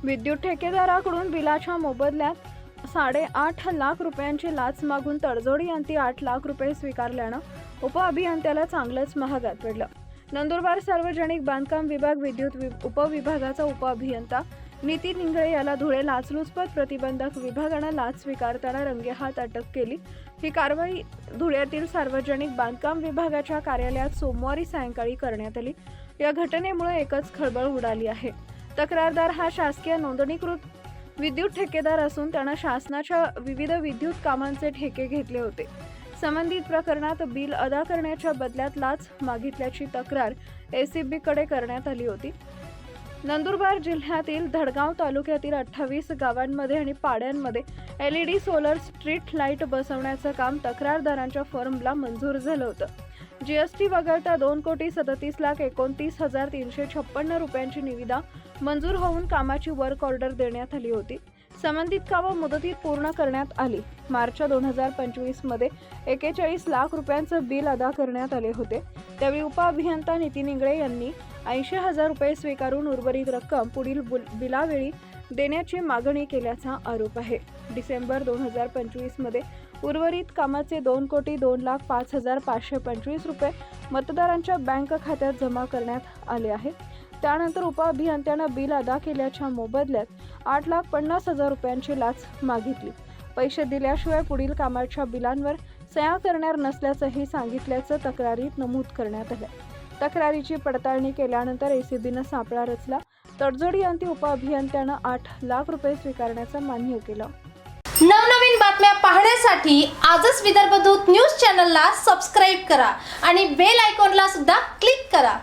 विद्युत ठेकेदाराकडून बिलाच्या मोबदल्यात 8.5 लाख रुपयांची लाच मागून तडजोडी अंती 8 लाख रुपये स्वीकारल्यानं उपअभियंत्याला चांगलंच महागात पडलं। नंदुरबार सार्वजनिक बांधकाम विभाग विद्युत उपविभागाचा उपअभियंता नितीन इंगळे याला धुळे लाचलुचपत प्रतिबंधक विभागानं लाच स्वीकारताना रंगेहात अटक केली। ही कारवाई धुळ्यातील सार्वजनिक बांधकाम विभागाच्या कार्यालयात सोमवारी सायंकाळी करण्यात आली। या घटनेमुळे एकच खळबळ उडाली आहे। तक्रारदार हा शासकीय नोंदणीकृत विद्युत ठेकेदार असून त्यानं शासनाच्या विविध विद्युत कामांचे ठेके घेतले होते। संबंधित प्रकरणात बिल अदा करण्याच्या बदल्यात लाच मागितल्याची तक्रार एसीबी कडे करण्यात आली होती। नंदुरबार जिल्ह्यातील धडगाव तालुक्यातील 28 गावांमध्ये आणि पाड्यांमध्ये LED सोलर स्ट्रीट लाईट बसवण्याचं काम तक्रारदारांच्या फर्मला मंजूर झालं होतं। GST वगळता 2,37,29,356 रुपयांची निविदा मंजूर होऊन कामाची वर्क ऑर्डर देण्यात आली होती। संबंधित कामं मुदतीत पूर्ण करण्यात आली। मार्च 2025 मध्ये 41 लाख रुपयांचं बिल अदा करण्यात आले होते। त्यावेळी उपअभियंता नितीन इंगळे यांनी 80,000 रुपये स्वीकारून उर्वरित रक्कम पुढील बिलावेळी देण्याची मागणी केल्याचा आरोप आहे। डिसेंबर 2025 मध्ये उर्वरित कामाचे 2,02,05,525 रुपये मतदारांच्या बँक खात्यात जमा करण्यात आले आहेत। त्यानंतर उपअभियंत्यानं बिल अदा केल्याच्या मोबदल्यात 8,50,000 रुपयांची लाच मागितली। पैसे दिल्याशिवाय पुढील कामाच्या बिलांवर सह्या करणार नसल्याचंही सांगितल्याचं तक्रारीत नमूद करण्यात आलं। तक्रारीची पडताळणी केल्यानंतर एसीबीनं सापळा रचला। तडजोडी अंती उपअभियंत्यानं 8 लाख रुपये स्वीकारण्याचं मान्य केलं। नवनवीन बातम्या पाहण्यासाठी आजच विदर्भ दूत न्यूज चॅनलला सबस्क्राईब करा आणि बेल आयकॉनला सुद्धा क्लिक करा।